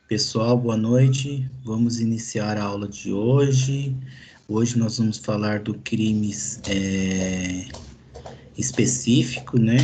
Pessoal, boa noite. Vamos iniciar a aula de hoje. Hoje nós vamos falar do crimes específico, né?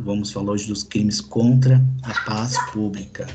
Vamos falar hoje dos crimes contra a paz pública.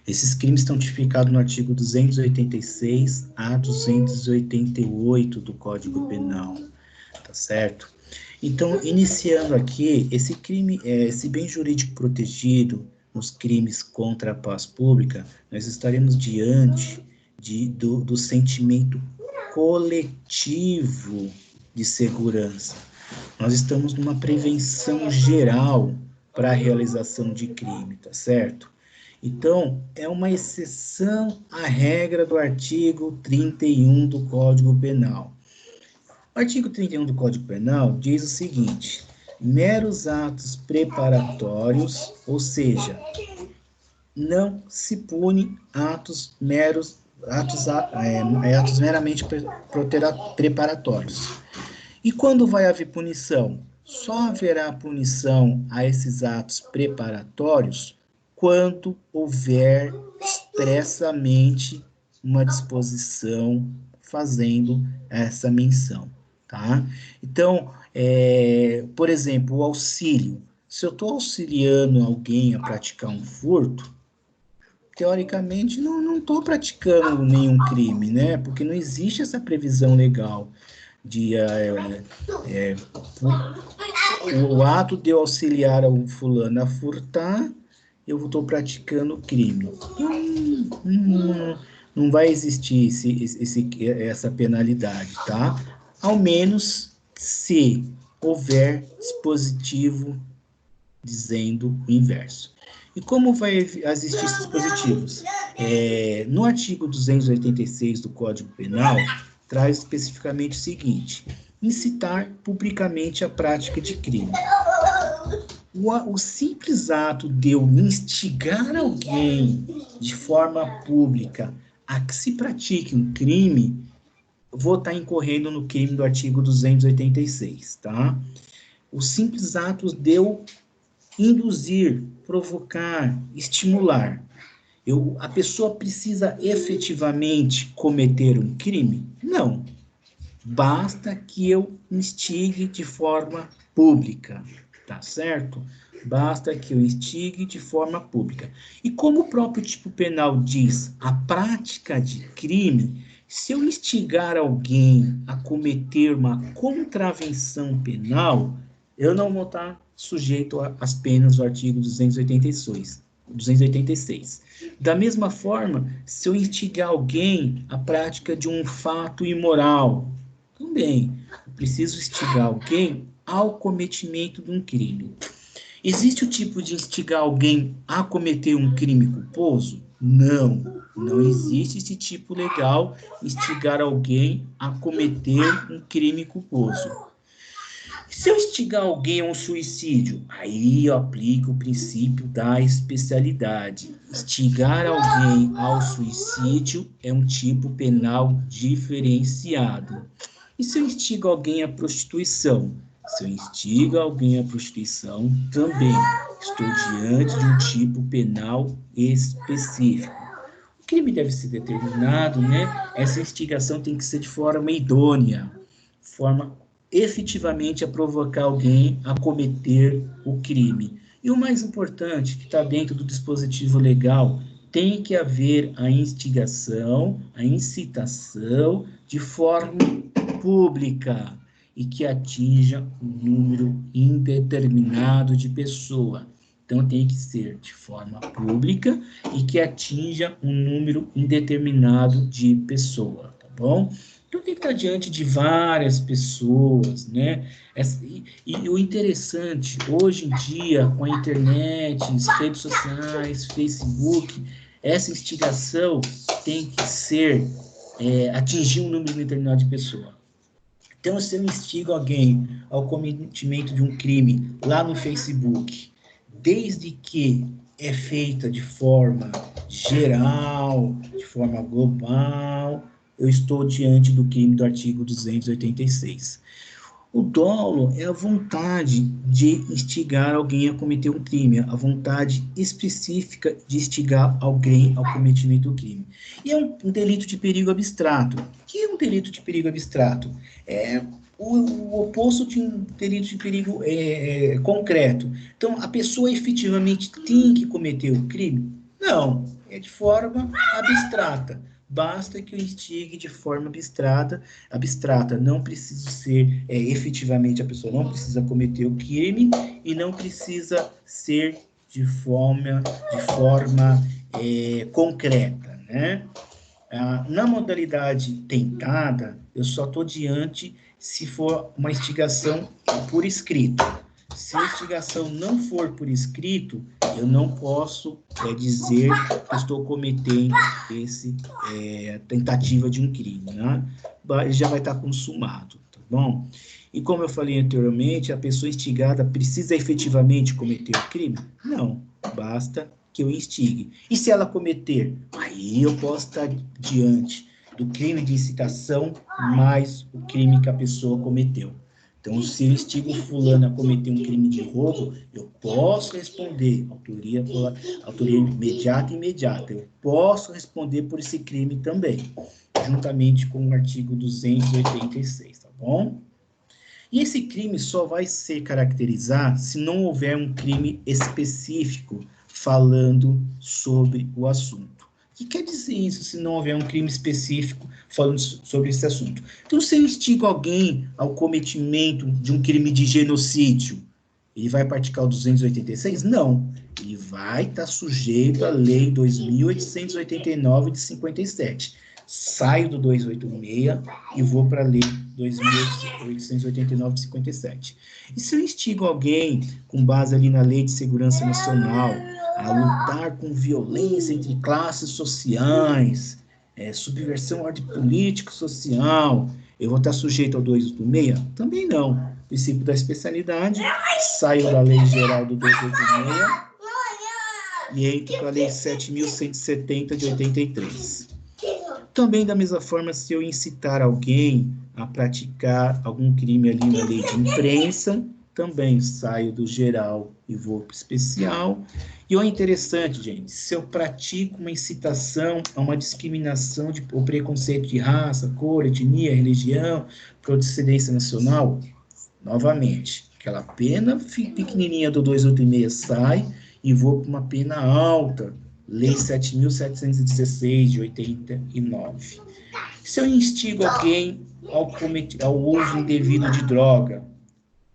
Esses crimes estão tipificados no artigo 286 a 288 do Código Penal, tá certo? Então, iniciando aqui, esse crime, esse bem jurídico protegido nos crimes contra a paz pública, nós estaremos diante do sentimento coletivo de segurança. Nós estamos numa prevenção geral para a realização de crime, tá certo? Então, é uma exceção à regra do artigo 31 do Código Penal. O artigo 31 do Código Penal diz o seguinte: meros atos preparatórios, ou seja, não se pune atos meramente preparatórios. E quando vai haver punição? Só haverá punição a esses atos preparatórios quando houver expressamente uma disposição fazendo essa menção, tá? Então, por exemplo, o auxílio. Se eu estou auxiliando alguém a praticar um furto, teoricamente não estou praticando nenhum crime, né? Porque não existe essa previsão legal de o ato de eu auxiliar o fulano a furtar, eu estou praticando crime. Não vai existir essa penalidade, tá? Ao menos se houver dispositivo dizendo o inverso. E como vai existir esses dispositivos? No artigo 286 do Código Penal, traz especificamente o seguinte: incitar publicamente a prática de crime. O simples ato de eu instigar alguém de forma pública a que se pratique um crime, vou estar incorrendo no crime do artigo 286, tá? O simples ato de eu induzir, provocar, estimular. A pessoa precisa efetivamente cometer um crime? Não. Basta que eu instigue de forma pública, tá certo? Basta que eu instigue de forma pública. E como o próprio tipo penal diz, a prática de crime, se eu instigar alguém a cometer uma contravenção penal, eu não vou estar sujeito às penas do artigo 286. Da mesma forma, se eu instigar alguém à prática de um fato imoral, também, eu preciso instigar alguém ao cometimento de um crime. Existe o tipo de instigar alguém a cometer um crime culposo? Não existe esse tipo legal, instigar alguém a cometer um crime culposo. Se eu instigar alguém a um suicídio, aí eu aplico o princípio da especialidade. Instigar alguém ao suicídio é um tipo penal diferenciado. E se eu instigo alguém à prostituição? Se eu instigo alguém à prostituição, também estou diante de um tipo penal específico. O crime deve ser determinado, né? Essa instigação tem que ser de forma idônea, forma efetivamente a provocar alguém a cometer o crime. E o mais importante, que está dentro do dispositivo legal, tem que haver a instigação, a incitação de forma pública e que atinja um número indeterminado de pessoas. Então, tem que ser de forma pública e que atinja um número indeterminado de pessoas, tá bom? Então, tem que estar diante de várias pessoas, né? E o interessante, hoje em dia, com a internet, as redes sociais, Facebook, essa instigação tem que ser, atingir um número determinado de pessoas. Então, se eu instigo alguém ao cometimento de um crime lá no Facebook, desde que é feita de forma geral, de forma global, eu estou diante do crime do artigo 286. O dolo é a vontade de instigar alguém a cometer um crime, a vontade específica de instigar alguém ao cometimento do crime. E é um delito de perigo abstrato. O que é um delito de perigo abstrato? É o oposto de um delito de perigo concreto. Então, a pessoa efetivamente tem que cometer o crime? Não, é de forma abstrata. Basta que eu instigue de forma abstrata, não precisa ser efetivamente a pessoa não precisa cometer o crime e não precisa ser de forma concreta, né? Na modalidade tentada, eu só estou diante se for uma instigação por escrito. Se a instigação não for por escrito, eu não posso dizer que estou cometendo esse tentativa de um crime, né? Ele já vai estar consumado, tá bom? E como eu falei anteriormente, a pessoa instigada precisa efetivamente cometer o crime? Não, basta que eu instigue. E se ela cometer? Aí eu posso estar diante do crime de incitação mais o crime que a pessoa cometeu. Então, se eu instigo fulano a cometer um crime de roubo, eu posso responder, autoria imediata e imediata. Eu posso responder por esse crime também, juntamente com o artigo 286, tá bom? E esse crime só vai se caracterizar se não houver um crime específico falando sobre o assunto. O que quer dizer isso se não houver um crime específico falando sobre esse assunto? Então, se eu instigo alguém ao cometimento de um crime de genocídio, ele vai praticar o 286? Não. Ele vai estar sujeito à Lei 2.889 de 57. Saio do 286 e vou para a Lei 2.889 de 57. E se eu instigo alguém, com base ali na Lei de Segurança Nacional, a lutar com violência entre classes sociais, subversão à ordem político-social, eu vou estar sujeito ao 286? Também não. Princípio da especialidade, saio da Lei Geral do 286 e entro para a Lei 7.170 de 83. Também, da mesma forma, se eu incitar alguém a praticar algum crime ali na lei de imprensa, também saio do geral e vou para o especial. E o interessante, gente, se eu pratico uma incitação a uma discriminação ou preconceito de raça, cor, etnia, religião, procedência nacional, novamente, aquela pena pequenininha do 286 sai e vou para uma pena alta, Lei 7.716 de 89. Se eu instigo alguém ao uso indevido de droga,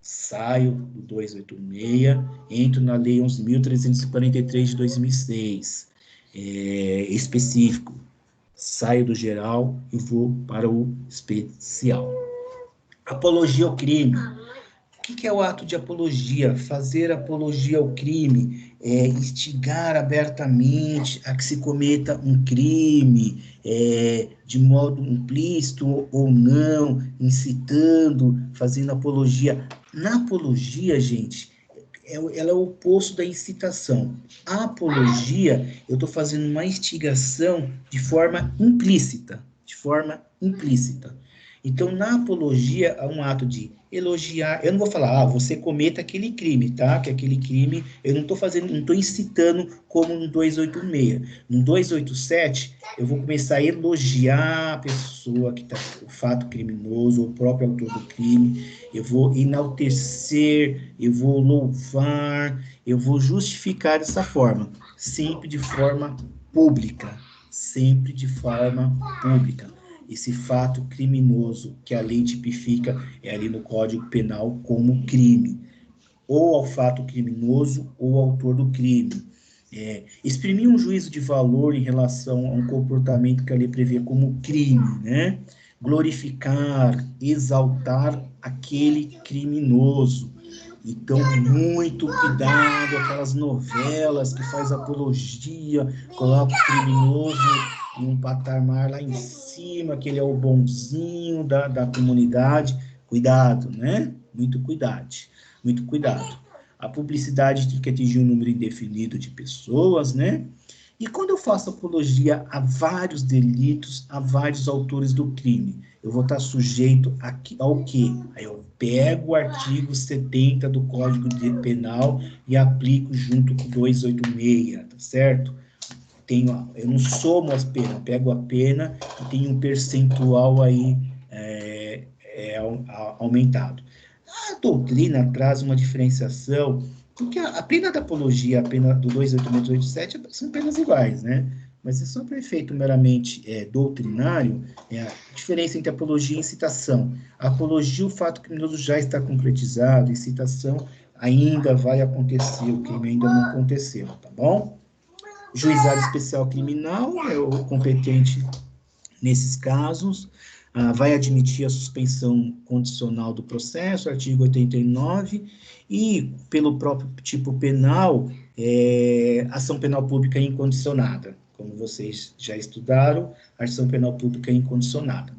saio do 286, entro na Lei 11.343 de 2006, específico, saio do geral e vou para o especial. Apologia ao crime. O que é o ato de apologia? Fazer apologia ao crime, instigar abertamente a que se cometa um crime, de modo implícito ou não, incitando, fazendo apologia. Na apologia, gente, ela é o oposto da incitação. A apologia, eu estou fazendo uma instigação de forma implícita, Então, na apologia, há um ato de elogiar. Eu não vou falar, você cometa aquele crime, tá? Que aquele crime, eu não estou incitando como no 286. No 287, eu vou começar a elogiar a pessoa que está o fato criminoso, o próprio autor do crime. Eu vou enaltecer, eu vou louvar, eu vou justificar dessa forma, sempre de forma pública, esse fato criminoso que a lei tipifica ali no Código Penal como crime, ou ao fato criminoso ou ao autor do crime. Exprimir um juízo de valor em relação a um comportamento que a lei prevê como crime, né? Glorificar, exaltar aquele criminoso. Então, muito cuidado, aquelas novelas que faz apologia, coloca o criminoso em um patamar lá em cima, que ele é o bonzinho da comunidade. Cuidado, né? Muito cuidado. A publicidade tem que atingir um número indefinido de pessoas, né? E quando eu faço apologia a vários delitos, a vários autores do crime, eu vou estar sujeito ao quê? Aí eu pego o artigo 70 do Código Penal e aplico junto com o 286, tá certo? Eu não somo as penas, pego a pena e tenho um percentual aí aumentado. A doutrina traz uma diferenciação, porque a pena da apologia, a pena do 286 e 287 são penas iguais, né? Mas é só para efeito meramente doutrinário, a diferença entre apologia e incitação. A apologia, o fato criminoso já está concretizado, incitação ainda vai acontecer, o crime ainda não aconteceu, tá bom? O juizado especial criminal é o competente nesses casos, vai admitir a suspensão condicional do processo, artigo 89, e pelo próprio tipo penal, ação penal pública incondicionada, como vocês já estudaram, ação penal pública incondicionada.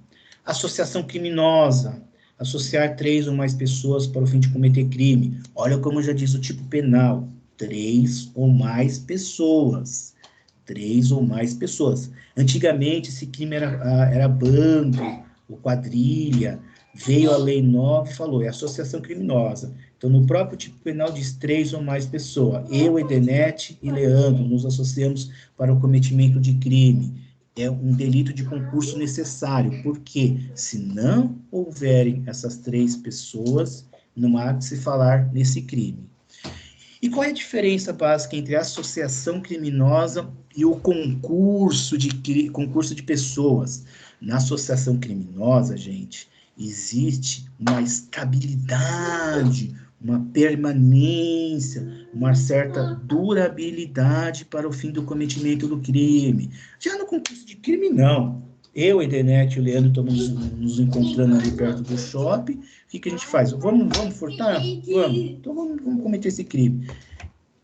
Associação criminosa, associar 3 ou mais pessoas para o fim de cometer crime. Olha como já diz o tipo penal, 3 ou mais pessoas. 3 ou mais pessoas. Antigamente, esse crime era bando, ou quadrilha. Veio a lei nova e falou, é associação criminosa. Então, no próprio tipo penal diz 3 ou mais pessoas. Eu, Edenete e Leandro nos associamos para o cometimento de crime. É um delito de concurso necessário, porque se não houverem essas 3 pessoas, não há de se falar nesse crime. E qual é a diferença básica entre a associação criminosa e o concurso de pessoas? Na associação criminosa, gente, existe uma estabilidade, uma permanência, uma certa durabilidade para o fim do cometimento do crime. Já no concurso de crime, não. Eu, Edenete e o Leandro estamos nos encontrando ali perto do shopping. O que a gente faz? Vamos furtar? Vamos. Então vamos cometer esse crime.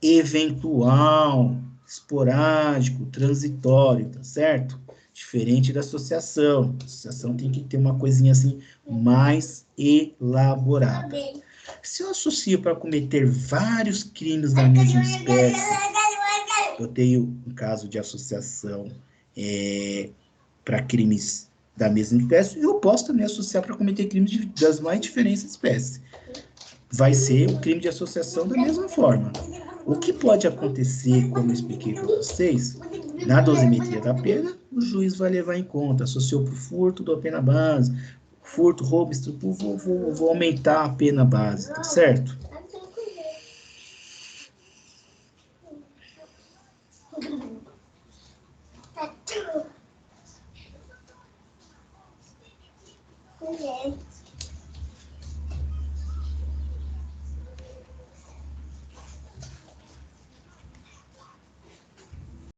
Eventual, esporádico, transitório, tá certo? Diferente da associação. A associação tem que ter uma coisinha assim mais elaborada. Se eu associo para cometer vários crimes da mesma espécie, eu tenho um caso de associação para crimes da mesma espécie, eu posso também associar para cometer crimes das mais diferentes espécies. Vai ser o crime de associação da mesma forma. O que pode acontecer, como eu expliquei para vocês, na dosimetria da pena, o juiz vai levar em conta, associou para o furto, dou a pena base, furto, roubo, estupro, vou aumentar a pena base, tá certo?